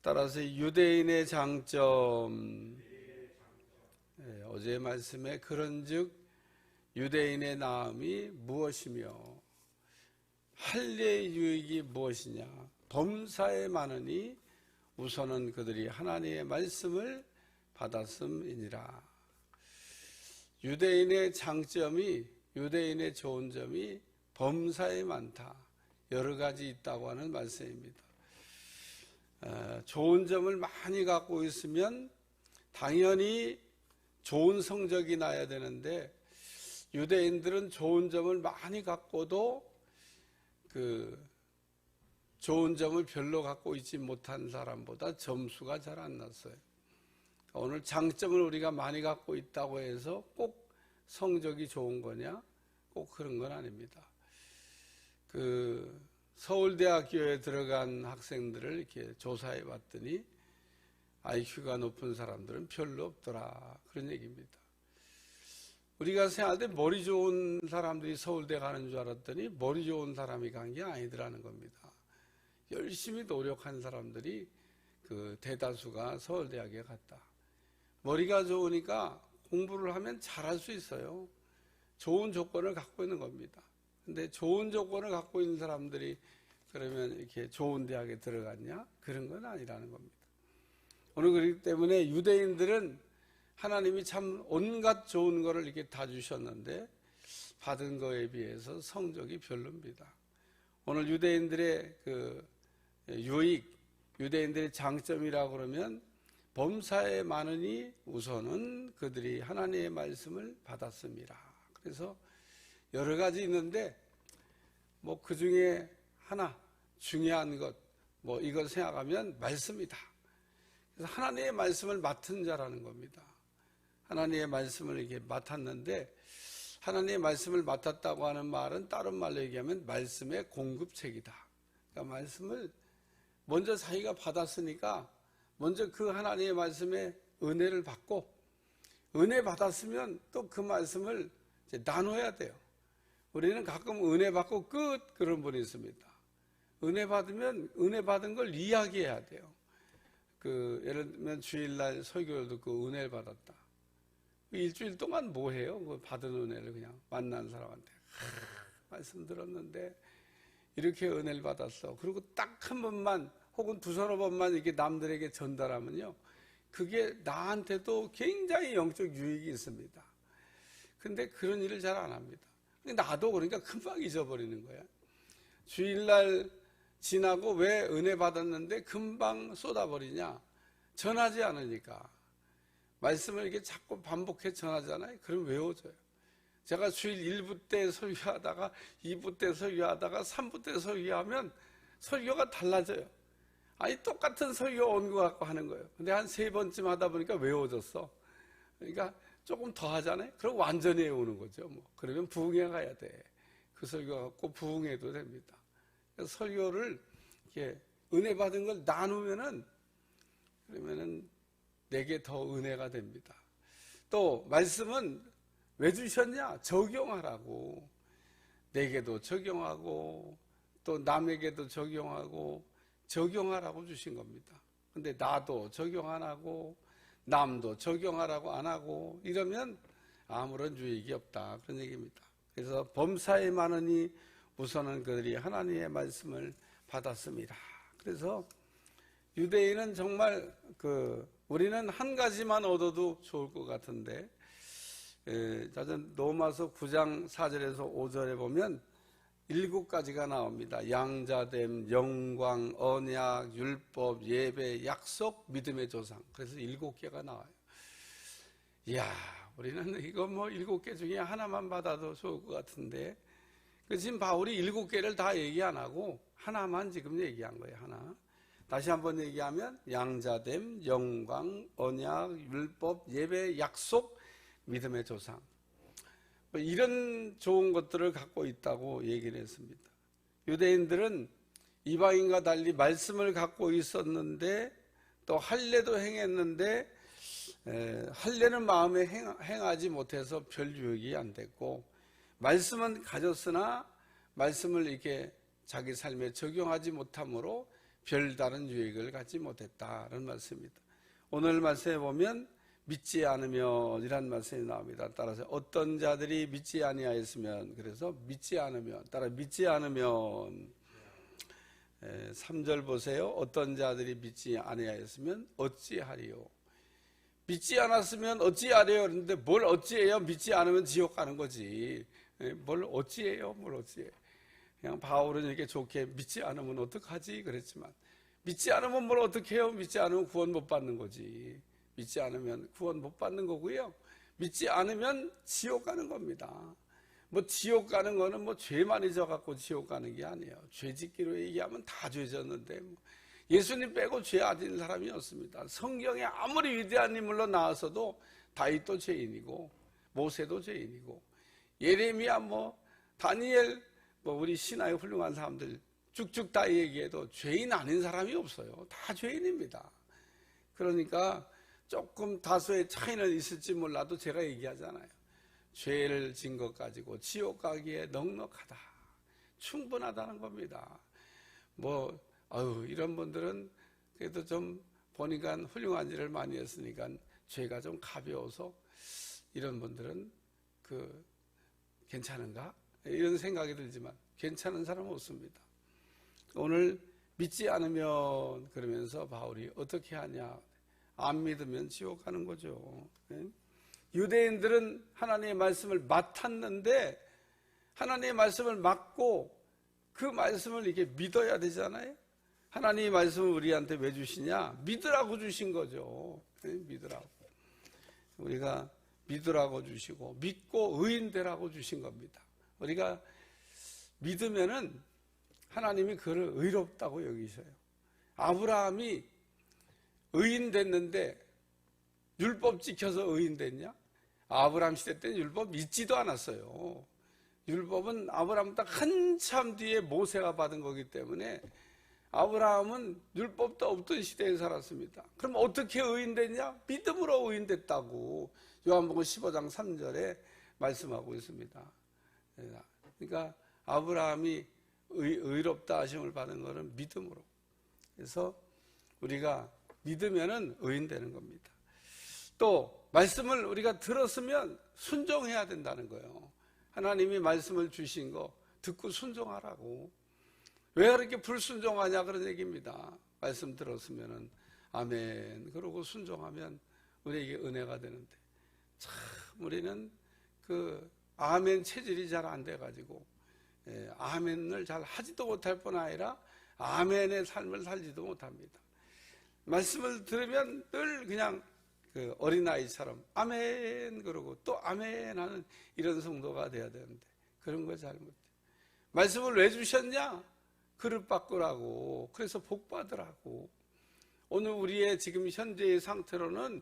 따라서 유대인의 장점, 어제의 말씀에 그런즉 유대인의 나음이 무엇이며 할례의 유익이 무엇이냐. 범사에 많으니 우선은 그들이 하나님의 말씀을 받았음이니라. 유대인의 장점이, 유대인의 좋은 점이 범사에 많다. 여러 가지 있다고 하는 말씀입니다. 좋은 점을 많이 갖고 있으면 당연히 좋은 성적이 나야 되는데, 유대인들은 좋은 점을 많이 갖고도 그 좋은 점을 별로 갖고 있지 못한 사람보다 점수가 잘 안 났어요. 오늘 장점을 우리가 많이 갖고 있다고 해서 꼭 성적이 좋은 거냐? 꼭 그런 건 아닙니다. 서울대학교에 들어간 학생들을 이렇게 조사해 봤더니 IQ가 높은 사람들은 별로 없더라. 그런 얘기입니다. 우리가 생각할 때 머리 좋은 사람들이 서울대 가는 줄 알았더니 머리 좋은 사람이 간 게 아니더라는 겁니다. 열심히 노력한 사람들이 대다수가 서울대학에 갔다. 머리가 좋으니까 공부를 하면 잘할 수 있어요. 좋은 조건을 갖고 있는 겁니다. 근데 좋은 조건을 갖고 있는 사람들이 그러면 이렇게 좋은 대학에 들어갔냐? 그런 건 아니라는 겁니다. 오늘 그렇기 때문에 유대인들은 하나님이 참 온갖 좋은 거를 이렇게 다 주셨는데 받은 거에 비해서 성적이 별로입니다. 오늘 유대인들의 유익, 유대인들의 장점이라고 그러면 범사에 많으니 우선은 그들이 하나님의 말씀을 받았습니다. 그래서 여러 가지 있는데 그 중에 하나 중요한 것, 이걸 생각하면 말씀이다. 그래서 하나님의 말씀을 맡은 자라는 겁니다. 하나님의 말씀을 이렇게 맡았는데, 하나님의 말씀을 맡았다고 하는 말은 다른 말로 얘기하면 말씀의 공급책이다. 그러니까 말씀을 먼저 자기가 받았으니까 먼저 그 하나님의 말씀에 은혜를 받고, 은혜 받았으면 또 그 말씀을 이제 나눠야 돼요. 우리는 가끔 은혜 받고 끝 그런 분이 있습니다. 은혜 받으면 은혜 받은 걸 이야기해야 돼요. 예를 들면 주일날 설교를 듣고 은혜를 받았다. 일주일 동안 뭐 해요? 받은 은혜를 그냥 만난 사람한테 말씀 들었는데 이렇게 은혜를 받았어. 그리고 딱 한 번만 혹은 두서너 번만 이렇게 남들에게 전달하면요, 그게 나한테도 굉장히 영적 유익이 있습니다. 근데 그런 일을 잘 안 합니다. 나도 그러니까 금방 잊어버리는 거야. 주일날 지나고 왜 은혜 받았는데 금방 쏟아버리냐? 전하지 않으니까. 말씀을 이렇게 자꾸 반복해 전하잖아요. 그럼 외워져요. 제가 주일 1부 때 설교하다가 2부 때 설교하다가 3부 때 설교하면 설교가 달라져요. 아니 똑같은 설교 온 것 같고 하는 거예요. 근데 한 3번쯤 하다 보니까 외워졌어. 그러니까 조금 더 하잖아요. 그럼 완전히 외우는 거죠. 그러면 부흥회 가야 돼. 그 설교 갖고 부흥회도 됩니다. 그래서 설교를 이렇게 은혜 받은 걸 나누면은 그러면은 내게 더 은혜가 됩니다. 또 말씀은 왜 주셨냐? 적용하라고. 내게도 적용하고 또 남에게도 적용하고 적용하라고 주신 겁니다. 근데 나도 적용 안 하고 남도 적용하라고 안 하고 이러면 아무런 유익이 없다. 그런 얘기입니다. 그래서 범사에 많으니 우선은 그들이 하나님의 말씀을 받았습니다. 그래서 유대인은 정말 우리는 한 가지만 얻어도 좋을 것 같은데, 로마서 9장 4절에서 5절에 보면 7가지가 나옵니다. 양자됨, 영광, 언약, 율법, 예배, 약속, 믿음의 조상. 그래서 7개가 나와요. 이야, 우리는 이거 7개 중에 하나만 받아도 좋을 것 같은데, 지금 바울이 7개를 다 얘기 안 하고 하나만 지금 얘기한 거예요. 하나. 다시 한번 얘기하면 양자됨, 영광, 언약, 율법, 예배, 약속, 믿음의 조상. 이런 좋은 것들을 갖고 있다고 얘기를 했습니다. 유대인들은 이방인과 달리 말씀을 갖고 있었는데 또 할례도 행했는데 할례는 마음에 행하지 못해서 별 유익이 안 됐고, 말씀은 가졌으나 말씀을 이렇게 자기 삶에 적용하지 못함으로 별다른 유익을 갖지 못했다는 말씀입니다. 오늘 말씀에 보면 믿지 않으면 이란 말씀이 나옵니다. 따라서 어떤 자들이 믿지 아니하였으면, 그래서 믿지 않으면, 따라 믿지 않으면 3절 보세요. 어떤 자들이 믿지 아니하였으면 어찌하리요. 믿지 않았으면 어찌하래요? 그런데 뭘 어찌해요? 믿지 않으면 지옥 가는 거지. 뭘 어찌해요? 뭘 어찌해? 그냥 바울은 이렇게 좋게 믿지 않으면 어떡하지? 그랬지만 믿지 않으면 뭘 어떻게 해요? 믿지 않으면 구원 못 받는 거지. 믿지 않으면 구원 못 받는 거고요. 믿지 않으면 지옥 가는 겁니다. 뭐 지옥 가는 거는 뭐 죄 많이 져갖고 지옥 가는 게 아니에요. 죄 짓기로 얘기하면 다 죄 졌는데 뭐 예수님 빼고 죄 안 지는 사람이 없습니다. 성경에 아무리 위대한 인물로 나와서도 다윗도 죄인이고 모세도 죄인이고 예레미야 뭐 다니엘 뭐 우리 신하의 훌륭한 사람들 쭉쭉 다 얘기해도 죄인 아닌 사람이 없어요. 다 죄인입니다. 그러니까 조금 다소의 차이는 있을지 몰라도 제가 얘기하잖아요. 죄를 진 것 가지고 지옥 가기에 넉넉하다. 충분하다는 겁니다. 뭐 이런 분들은 그래도 좀 보니까 훌륭한 일을 많이 했으니까 죄가 좀 가벼워서 이런 분들은 괜찮은가? 이런 생각이 들지만 괜찮은 사람은 없습니다. 오늘 믿지 않으면 그러면서 바울이 어떻게 하냐? 안 믿으면 지옥 가는 거죠. 유대인들은 하나님의 말씀을 맡았는데 하나님의 말씀을 맡고 그 말씀을 이렇게 믿어야 되잖아요. 하나님의 말씀을 우리한테 왜 주시냐? 믿으라고 주신 거죠. 믿으라고. 우리가 믿으라고 주시고 믿고 의인 되라고 주신 겁니다. 우리가 믿으면은 하나님이 그를 의롭다고 여기셔요. 아브라함이 의인 됐는데 율법 지켜서 의인 됐냐? 아브라함 시대 때는 율법 믿지도 않았어요. 율법은 아브라함보다 한참 뒤에 모세가 받은 거기 때문에 아브라함은 율법도 없던 시대에 살았습니다. 그럼 어떻게 의인 됐냐? 믿음으로 의인 됐다고 요한복음 15장 3절에 말씀하고 있습니다. 그러니까 아브라함이 의롭다 하심을 받은 것은 믿음으로. 그래서 우리가 믿으면은 의인 되는 겁니다. 또 말씀을 우리가 들었으면 순종해야 된다는 거예요. 하나님이 말씀을 주신 거 듣고 순종하라고. 왜 그렇게 불순종하냐 그런 얘기입니다. 말씀 들었으면은 아멘 그러고 순종하면 우리에게 은혜가 되는데 참 우리는 아멘 체질이 잘 안 돼가지고 아멘을 잘 하지도 못할 뿐 아니라 아멘의 삶을 살지도 못합니다. 말씀을 들으면 늘 그냥 어린아이처럼 아멘 그러고 또 아멘 하는 이런 성도가 돼야 되는데 그런 거 잘못해. 말씀을 왜 주셨냐? 그릇 바꾸라고. 그래서 복 받으라고. 오늘 우리의 지금 현재의 상태로는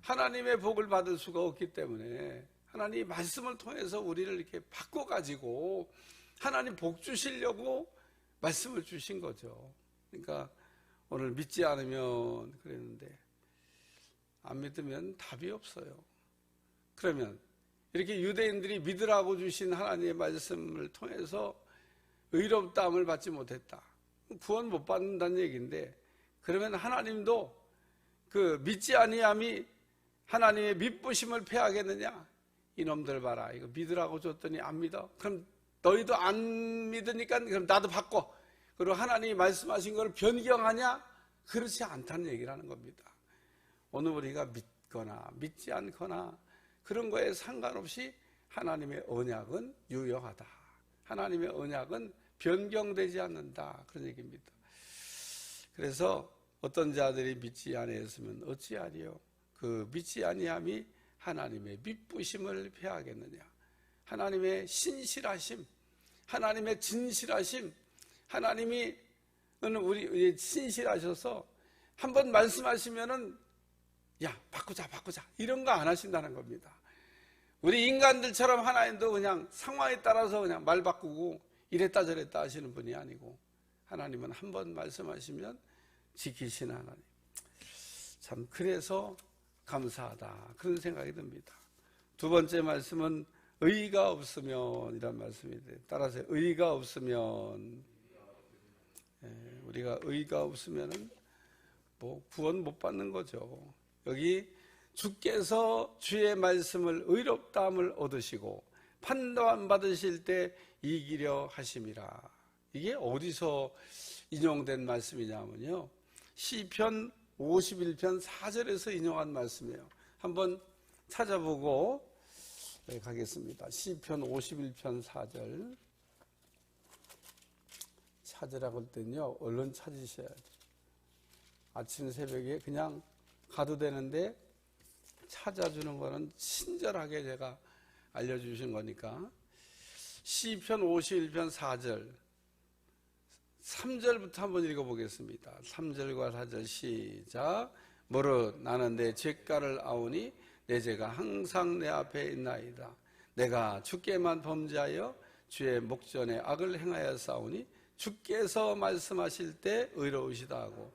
하나님의 복을 받을 수가 없기 때문에 하나님 말씀을 통해서 우리를 이렇게 바꿔가지고 하나님 복 주시려고 말씀을 주신 거죠. 그러니까 오늘 믿지 않으면 그랬는데 안 믿으면 답이 없어요. 그러면 이렇게 유대인들이 믿으라고 주신 하나님의 말씀을 통해서 의롭다함을 받지 못했다. 구원 못 받는다는 얘기인데 그러면 하나님도 믿지 아니함이 하나님의 믿부심을 패하겠느냐? 이놈들 봐라. 이거 믿으라고 줬더니 안 믿어? 그럼 너희도 안 믿으니까 그럼 나도 바꿔. 그리고 하나님이 말씀하신 걸 변경하냐? 그렇지 않다는 얘기를 하는 겁니다. 오늘 우리가 믿거나 믿지 않거나 그런 거에 상관없이 하나님의 언약은 유효하다. 하나님의 언약은 변경되지 않는다. 그런 얘기입니다. 그래서 어떤 자들이 믿지 아니했으면 어찌하리요? 그 믿지 아니함이 하나님의 믿부심을 패하겠느냐? 하나님의 신실하심, 하나님의 진실하심, 하나님이 우리 신실하셔서 한번 말씀하시면은 야 바꾸자 이런 거 안 하신다는 겁니다. 우리 인간들처럼 하나님도 그냥 상황에 따라서 그냥 말 바꾸고 이랬다 저랬다 하시는 분이 아니고 하나님은 한번 말씀하시면 지키시는 하나님. 참 그래서 감사하다 그런 생각이 듭니다. 두 번째 말씀은 의가 없으면 이란 말씀인데 따라서 의가 없으면 우리가 의가 없으면은 뭐 구원 못 받는 거죠. 여기 주께서 주의 말씀을 의롭다함을 얻으시고 판단 받으실 때 이기려 하심이라. 이게 어디서 인용된 말씀이냐면요, 시편 51편 4절에서 인용한 말씀이에요. 한번 찾아보고 가겠습니다. 시편 51편 4절 찾으라고 할 때는요, 얼른 찾으셔야죠. 아침 새벽에 그냥 가도 되는데 찾아주는 거는 친절하게 제가 알려주신 거니까. 시편 51편 4절 3절부터 한번 읽어보겠습니다. 3절과 4절 시작. 무릇 나는 내 죄가를 아오니 내 죄가 항상 내 앞에 있나이다. 내가 주께만 범죄하여 주의 목전에 악을 행하여 싸우니 주께서 말씀하실 때 의로우시다 하고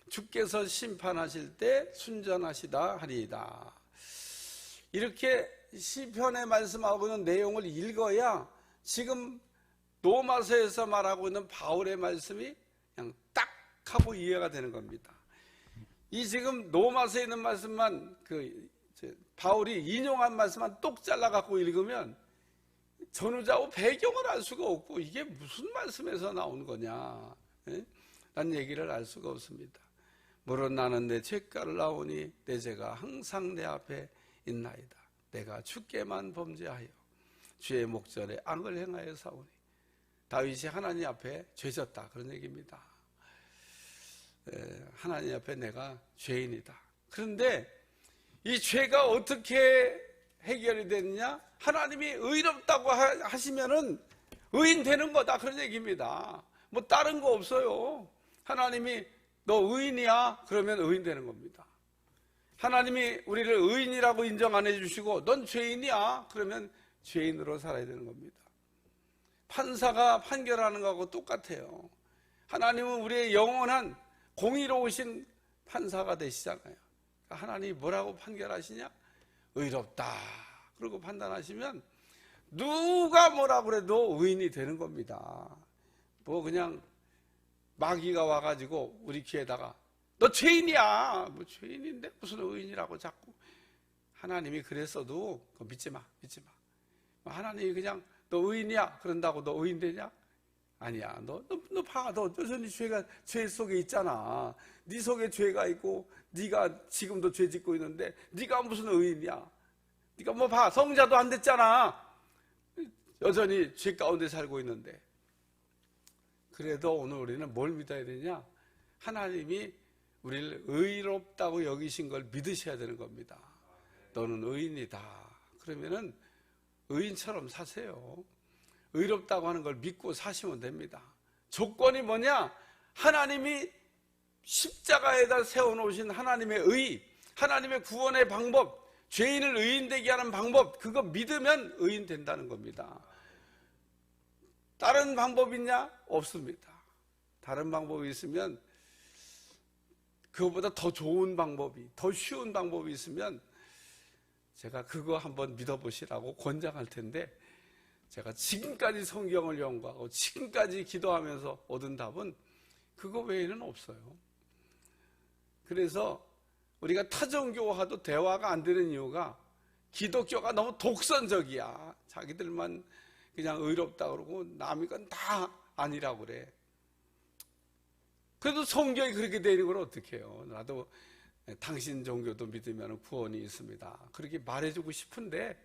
주께서 심판하실 때 순전하시다 하리이다. 이렇게 시편에 말씀하고 있는 내용을 읽어야 지금 로마서에서 말하고 있는 바울의 말씀이 그냥 딱 하고 이해가 되는 겁니다. 이 지금 로마서에 있는 말씀만 바울이 인용한 말씀만 똑 잘라 갖고 읽으면 전후좌우 배경을 알 수가 없고 이게 무슨 말씀에서 나온 거냐 라는 얘기를 알 수가 없습니다. 물론 나는 내 죄가를 아오니 내 죄가 항상 내 앞에 있나이다. 내가 주께만 범죄하여 주의 목전에 악을 행하여 싸우니. 다윗이 하나님 앞에 죄졌다 그런 얘기입니다. 하나님 앞에 내가 죄인이다. 그런데 이 죄가 어떻게 해결이 되느냐? 하나님이 의롭다고 하시면은 의인 되는 거다 그런 얘기입니다. 뭐 다른 거 없어요. 하나님이 너 의인이야? 그러면 의인 되는 겁니다. 하나님이 우리를 의인이라고 인정 안 해주시고 넌 죄인이야? 그러면 죄인으로 살아야 되는 겁니다. 판사가 판결하는 거하고 똑같아요. 하나님은 우리의 영원한 공의로우신 판사가 되시잖아요. 하나님이 뭐라고 판결하시냐? 의롭다 그러고 판단하시면 누가 뭐라 그래도 의인이 되는 겁니다. 뭐 그냥 마귀가 와가지고 우리 귀에다가 너 죄인이야. 뭐 죄인인데 무슨 의인이라고 자꾸. 하나님이 그랬어도 그거 믿지 마. 하나님이 그냥 너 의인이야 그런다고 너 의인 되냐? 아니야. 너 봐. 너 여전히 죄 속에 있잖아. 네 속에 죄가 있고 네가 지금도 죄 짓고 있는데 네가 무슨 의인이야? 네가 뭐 봐. 성자도 안 됐잖아. 여전히 죄 가운데 살고 있는데. 그래도 오늘 우리는 뭘 믿어야 되냐? 하나님이 우리를 의롭다고 여기신 걸 믿으셔야 되는 겁니다. 너는 의인이다. 그러면은 의인처럼 사세요. 의롭다고 하는 걸 믿고 사시면 됩니다. 조건이 뭐냐? 하나님이 십자가에다 세워놓으신 하나님의 의, 하나님의 구원의 방법, 죄인을 의인되게 하는 방법, 그거 믿으면 의인 된다는 겁니다. 다른 방법 있냐? 없습니다. 다른 방법이 있으면 그거보다 더 좋은 방법이, 더 쉬운 방법이 있으면 제가 그거 한번 믿어보시라고 권장할 텐데 제가 지금까지 성경을 연구하고 지금까지 기도하면서 얻은 답은 그거 외에는 없어요. 그래서 우리가 타종교와도 대화가 안 되는 이유가 기독교가 너무 독선적이야. 자기들만 그냥 의롭다 그러고 남이 건 다 아니라고 그래. 그래도 성경이 그렇게 되는 걸 어떻게 해요? 나도 당신 종교도 믿으면 구원이 있습니다. 그렇게 말해주고 싶은데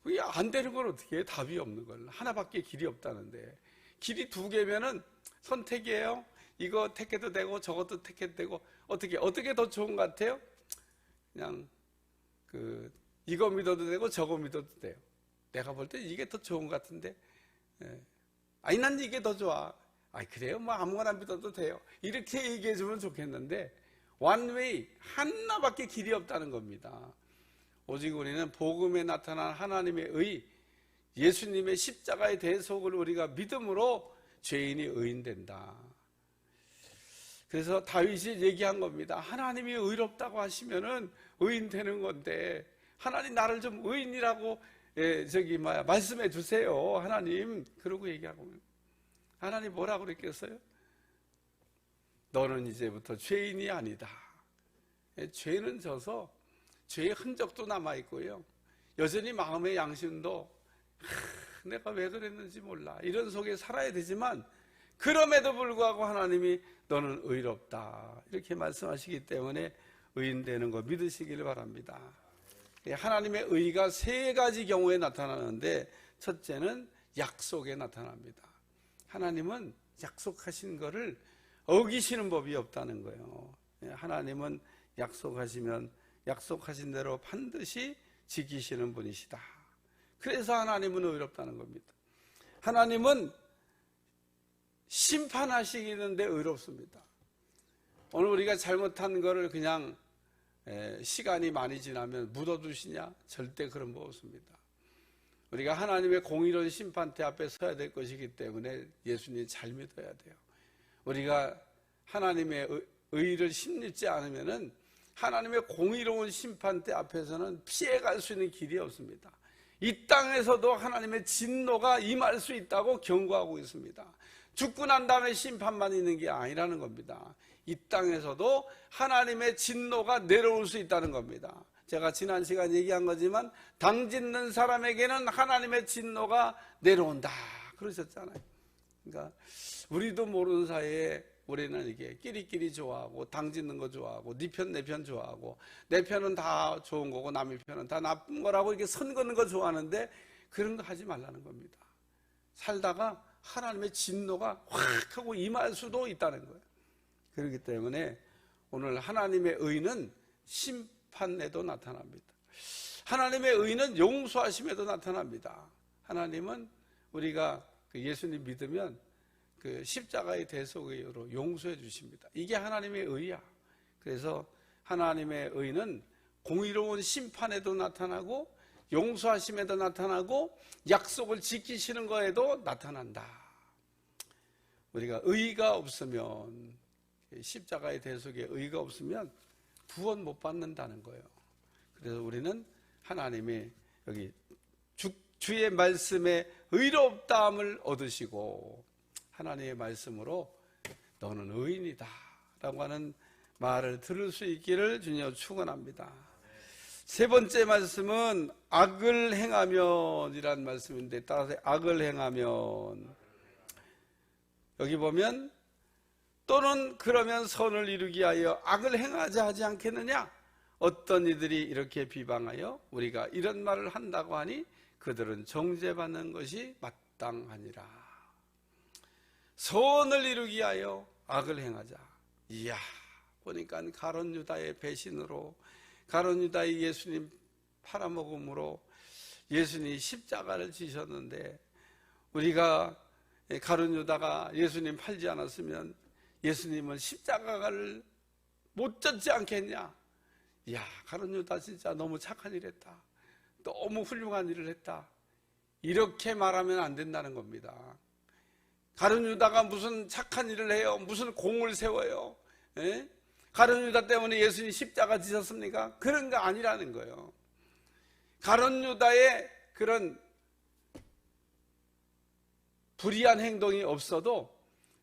그게 안 되는 걸 어떻게 해? 답이 없는 걸. 하나밖에 길이 없다는데. 길이 두 개면은 선택이에요. 이거 택해도 되고 저것도 택해도 되고 어떻게 더 좋은 것 같아요? 그냥 이거 믿어도 되고 저거 믿어도 돼요. 내가 볼 때 이게 더 좋은 것 같은데 아니 난 이게 더 좋아. 그래요? 뭐 아무거나 믿어도 돼요. 이렇게 얘기해 주면 좋겠는데 one way 하나밖에 길이 없다는 겁니다. 오직 우리는 복음에 나타난 하나님의 의, 예수님의 십자가의 대속을 우리가 믿음으로 죄인이 의인된다. 그래서 다윗이 얘기한 겁니다. 하나님이 의롭다고 하시면은 의인 되는 건데 하나님 나를 좀 의인이라고 말씀해 주세요. 하나님. 그러고 얘기하고 하나님 뭐라고 그랬겠어요? 너는 이제부터 죄인이 아니다. 죄는 져서 죄의 흔적도 남아있고요, 여전히 마음의 양심도 내가 왜 그랬는지 몰라, 이런 속에 살아야 되지만, 그럼에도 불구하고 하나님이 너는 의롭다 이렇게 말씀하시기 때문에 의인 되는 거 믿으시기를 바랍니다. 하나님의 의가 세 가지 경우에 나타나는데, 첫째는 약속에 나타납니다. 하나님은 약속하신 것을 어기시는 법이 없다는 거예요. 하나님은 약속하시면 약속하신 대로 반드시 지키시는 분이시다. 그래서 하나님은 의롭다는 겁니다. 하나님은 심판하시기는데 의롭습니다. 오늘 우리가 잘못한 것을 그냥 시간이 많이 지나면 묻어두시냐? 절대 그런 거 없습니다. 우리가 하나님의 공의로운 심판대 앞에 서야 될 것이기 때문에 예수님 잘 믿어야 돼요. 우리가 하나님의 의를 힘입지 않으면은 하나님의 공의로운 심판대 앞에서는 피해갈 수 있는 길이 없습니다. 이 땅에서도 하나님의 진노가 임할 수 있다고 경고하고 있습니다. 죽고 난 다음에 심판만 있는 게 아니라는 겁니다. 이 땅에서도 하나님의 진노가 내려올 수 있다는 겁니다. 제가 지난 시간 얘기한 거지만, 당 짓는 사람에게는 하나님의 진노가 내려온다 그러셨잖아요. 그러니까 우리도 모르는 사이에 우리는 이게 끼리끼리 좋아하고, 당 짓는 거 좋아하고, 네 편 내 편 좋아하고, 내 편은 다 좋은 거고 남의 편은 다 나쁜 거라고 이렇게 선 긋는 거 좋아하는데, 그런 거 하지 말라는 겁니다. 살다가 하나님의 진노가 확 하고 임할 수도 있다는 거예요. 그렇기 때문에 오늘 하나님의 의는 심판에도 나타납니다. 하나님의 의는 용서하심에도 나타납니다. 하나님은 우리가 예수님 믿으면 그 십자가의 대속의로 용서해 주십니다. 이게 하나님의 의야. 그래서 하나님의 의는 공의로운 심판에도 나타나고, 용서하심에도 나타나고, 약속을 지키시는 거에도 나타난다. 우리가 의가 없으면, 십자가의 대속에 의가 없으면 구원 못 받는다는 거예요. 그래서 우리는 하나님의 여기 주의 말씀에 의롭다함을 얻으시고, 하나님의 말씀으로 너는 의인이다 라고 하는 말을 들을 수 있기를 주님 축원합니다. 세 번째 말씀은 악을 행하면 이란 말씀인데, 따라서 악을 행하면, 여기 보면 또는 그러면 선을 이루기 위하여 악을 행하자 하지 않겠느냐? 어떤 이들이 이렇게 비방하여 우리가 이런 말을 한다고 하니 그들은 정죄받는 것이 마땅하니라. 선을 이루기 위하여 악을 행하자. 이야, 보니까 가룟 유다의 배신으로, 가룟 유다의 예수님 팔아먹음으로 예수님이 십자가를 지셨는데, 우리가 가룟 유다가 예수님 팔지 않았으면 예수님은 십자가를 못 졌지 않겠냐? 이야, 가룟 유다 진짜 너무 착한 일 했다, 너무 훌륭한 일을 했다, 이렇게 말하면 안 된다는 겁니다. 가룟 유다가 무슨 착한 일을 해요? 무슨 공을 세워요? 가룟 유다 때문에 예수님 십자가 지셨습니까? 그런 거 아니라는 거예요. 가룟 유다의 그런 불의한 행동이 없어도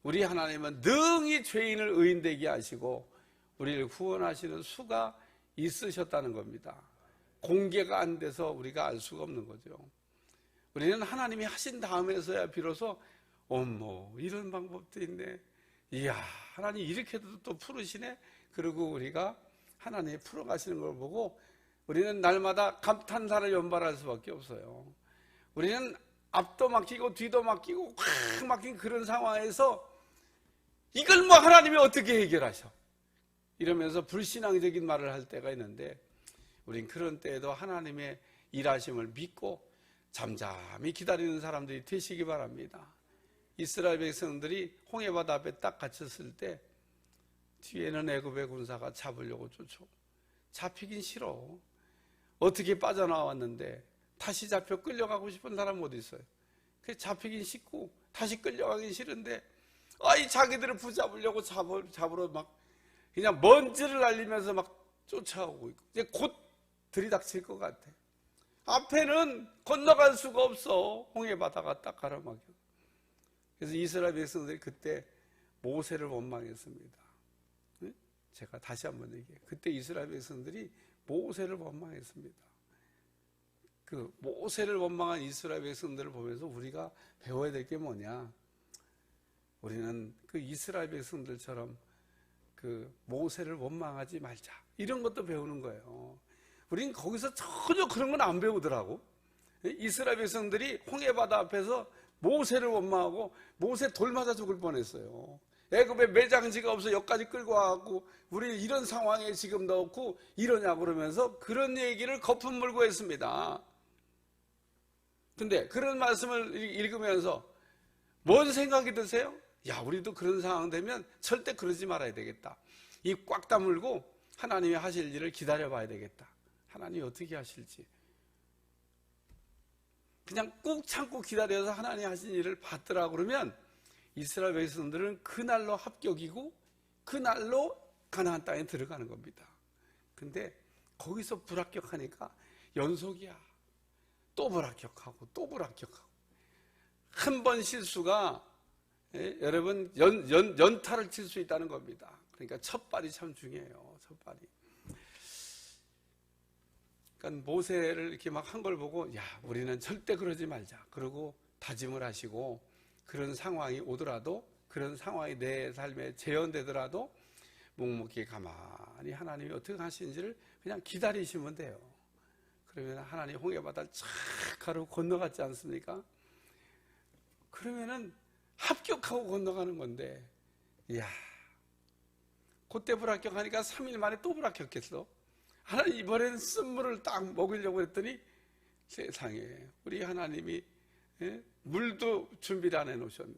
우리 하나님은 능히 죄인을 의인되게 하시고 우리를 구원하시는 수가 있으셨다는 겁니다. 공개가 안 돼서 우리가 알 수가 없는 거죠. 우리는 하나님이 하신 다음에서야 비로소 어머, 이런 방법도 있네, 이야, 하나님 이렇게도 또 풀으시네, 그리고 우리가 하나님이 풀어가시는 걸 보고 우리는 날마다 감탄사를 연발할 수밖에 없어요. 우리는 앞도 막히고 뒤도 막히고 확 막힌 그런 상황에서 이걸 뭐 하나님이 어떻게 해결하셔? 이러면서 불신앙적인 말을 할 때가 있는데, 우린 그런 때에도 하나님의 일하심을 믿고 잠잠히 기다리는 사람들이 되시기 바랍니다. 이스라엘 백성들이 홍해바다 앞에 딱 갇혔을 때 뒤에는 애굽의 군사가 잡으려고 쫓아오. 잡히긴 싫어. 어떻게 빠져나왔는데 다시 잡혀 끌려가고 싶은 사람 어디 있어요? 그 잡히긴 싫고 다시 끌려가긴 싫은데 이 자기들을 붙잡으려고 잡으러 막 그냥 먼지를 날리면서 막 쫓아오고 있고, 이제 곧 들이닥칠 것 같아. 앞에는 건너갈 수가 없어. 홍해바다가 딱 가로막혀. 그래서 이스라엘 백성들이 그때 모세를 원망했습니다. 제가 다시 한번 얘기해요. 그때 이스라엘 백성들이 모세를 원망했습니다. 그 모세를 원망한 이스라엘 백성들을 보면서 우리가 배워야 될 게 뭐냐? 우리는 그 이스라엘 백성들처럼 그 모세를 원망하지 말자. 이런 것도 배우는 거예요. 우리는 거기서 전혀 그런 건 안 배우더라고. 이스라엘 백성들이 홍해바다 앞에서 모세를 원망하고 모세 돌 맞아 죽을 뻔했어요. 애굽에 매장지가 없어 여기까지 끌고 와갖고 우리 이런 상황에 지금 넣고 이러냐 그러면서 그런 얘기를 거품 물고 했습니다. 근데 그런 말씀을 읽으면서 뭔 생각이 드세요? 야, 우리도 그런 상황 되면 절대 그러지 말아야 되겠다. 입 꽉 다물고 하나님이 하실 일을 기다려 봐야 되겠다. 하나님이 어떻게 하실지. 그냥 꾹 참고 기다려서 하나님이 하신 일을 받더라 그러면 이스라엘 백성들은 그날로 합격이고 그날로 가나안 땅에 들어가는 겁니다. 근데 거기서 불합격하니까 연속이야. 또 불합격하고 또 불합격하고. 한 번 실수가 여러분 연타를 칠 수 있다는 겁니다. 그러니까 첫 발이 참 중요해요. 첫 발이. 그러니까 모세를 이렇게 막 한 걸 보고 야, 우리는 절대 그러지 말자. 그러고 다짐을 하시고 그런 상황이 오더라도 그런 상황이 내 삶에 재현되더라도 묵묵히 가만히 하나님이 어떻게 하시는지를 그냥 기다리시면 돼요. 그러면 하나님 홍해바다를 착 가로 건너갔지 않습니까? 그러면은 합격하고 건너가는 건데, 이야, 그때 불합격하니까 3일 만에 또 불합격했어. 하나님 이번에는 쓴물을 딱 먹으려고 했더니 세상에 우리 하나님이 물도 준비를 안 해놓으셨네.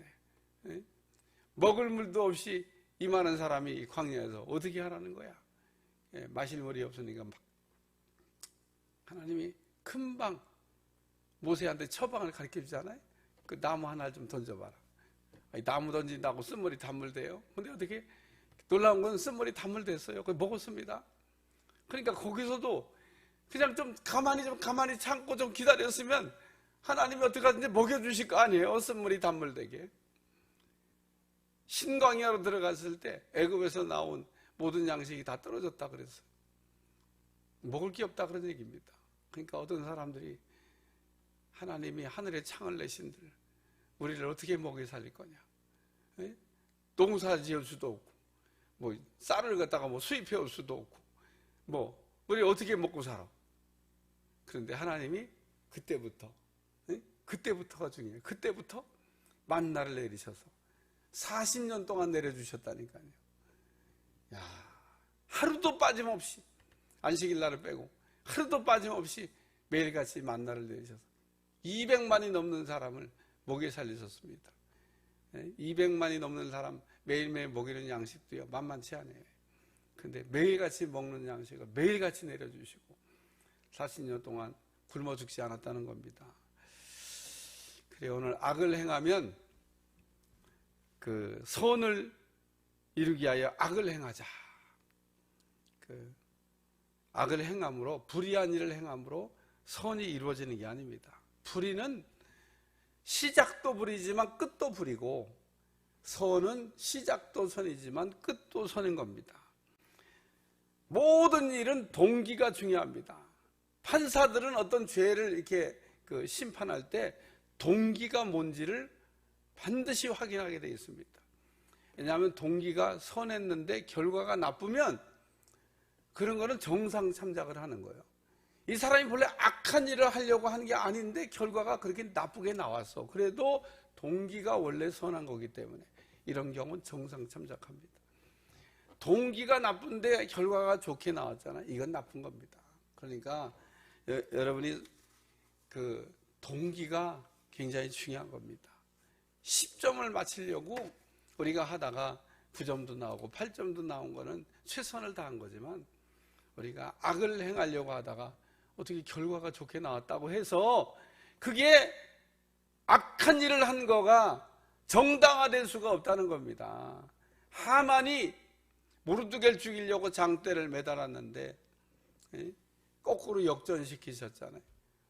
먹을 물도 없이 이 많은 사람이 광야에서 어떻게 하라는 거야? 마실 물이 없으니까 막 하나님이 금방 모세한테 처방을 가르쳐 주잖아요. 그 나무 하나 좀 던져봐라. 아니, 나무 던진다고 쓴물이 단물돼요? 근데 어떻게 놀라운 건 쓴물이 단물됐어요. 그걸 먹었습니다. 그러니까 거기서도 그냥 좀 가만히 참고 좀 기다렸으면 하나님이 어떻게 하든지 먹여주실 거 아니에요. 쓴물이 단물되게. 신광야로 들어갔을 때 애굽에서 나온 모든 양식이 다 떨어졌다 그랬어요. 먹을 게 없다 그런 얘기입니다. 그러니까 어떤 사람들이 하나님이 하늘에 창을 내신들 우리를 어떻게 먹여 살릴 거냐? 농사 지을 수도 없고, 뭐 쌀을 갖다가 뭐 수입해 올 수도 없고, 뭐 우리 어떻게 먹고 살아? 그런데 하나님이 그때부터가 중요해요. 그때부터 만나를 내리셔서 40년 동안 내려주셨다니까요. 야, 하루도 빠짐없이 안식일 날을 빼고 하루도 빠짐없이 매일같이 만나를 내리셔서 200만이 넘는 사람을 먹여 살리셨습니다. 200만이 넘는 사람 매일매일 먹이는 양식도요 만만치 않아요. 근데 매일같이 먹는 양식을 매일같이 내려주시고 40년 동안 굶어 죽지 않았다는 겁니다. 그래, 오늘 악을 행하면 그 선을 이루기 위하여 악을 행하자. 그 악을 행함으로, 불의한 일을 행함으로 선이 이루어지는 게 아닙니다. 불의는 시작도 불이지만 끝도 불이고, 선은 시작도 선이지만 끝도 선인 겁니다. 모든 일은 동기가 중요합니다. 판사들은 어떤 죄를 이렇게 그 심판할 때 동기가 뭔지를 반드시 확인하게 되어 있습니다. 왜냐하면 동기가 선했는데 결과가 나쁘면 그런 거는 정상 참작을 하는 거예요. 이 사람이 본래 악한 일을 하려고 하는 게 아닌데 결과가 그렇게 나쁘게 나왔어. 그래도 동기가 원래 선한 거기 때문에 이런 경우는 정상 참작합니다. 동기가 나쁜데 결과가 좋게 나왔잖아요. 이건 나쁜 겁니다. 그러니까 여러분이 그 동기가 굉장히 중요한 겁니다. 10점을 맞추려고 우리가 하다가 9점도 나오고 8점도 나온 거는 최선을 다한 거지만, 우리가 악을 행하려고 하다가 어떻게 결과가 좋게 나왔다고 해서 그게 악한 일을 한 거가 정당화될 수가 없다는 겁니다. 하만이 모르드게를 죽이려고 장대를 매달았는데 거꾸로 역전시키셨잖아요.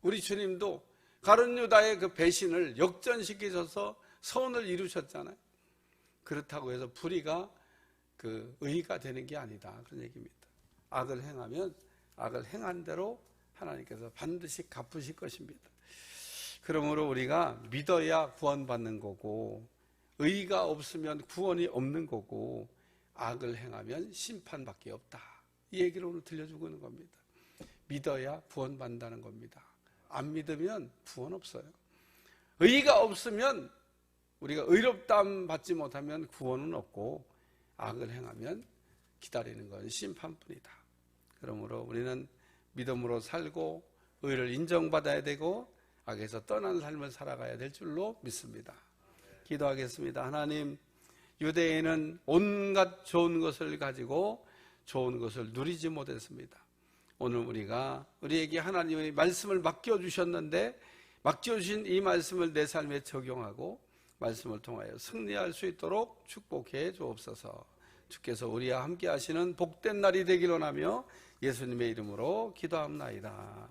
우리 주님도 가룟 유다의 그 배신을 역전시키셔서 선을 이루셨잖아요. 그렇다고 해서 불의가 그 의가 되는 게 아니다, 그런 얘기입니다. 악을 행하면 악을 행한 대로 하나님께서 반드시 갚으실 것입니다. 그러므로 우리가 믿어야 구원받는 거고, 의가 없으면 구원이 없는 거고, 악을 행하면 심판밖에 없다, 이 얘기를 오늘 들려주고 있는 겁니다. 믿어야 구원받는다는 겁니다. 안 믿으면 구원 없어요. 의가 없으면, 우리가 의롭다함 받지 못하면 구원은 없고, 악을 행하면 기다리는 건 심판뿐이다. 그러므로 우리는 믿음으로 살고 의를 인정받아야 되고 악에서 떠난 삶을 살아가야 될 줄로 믿습니다. 기도하겠습니다. 하나님, 유대인은 온갖 좋은 것을 가지고 좋은 것을 누리지 못했습니다. 오늘 우리에게 하나님의 말씀을 맡겨주셨는데, 맡겨주신 이 말씀을 내 삶에 적용하고 말씀을 통하여 승리할 수 있도록 축복해 주옵소서. 주께서 우리와 함께 하시는 복된 날이 되기를 원하며 예수님의 이름으로 기도합나이다.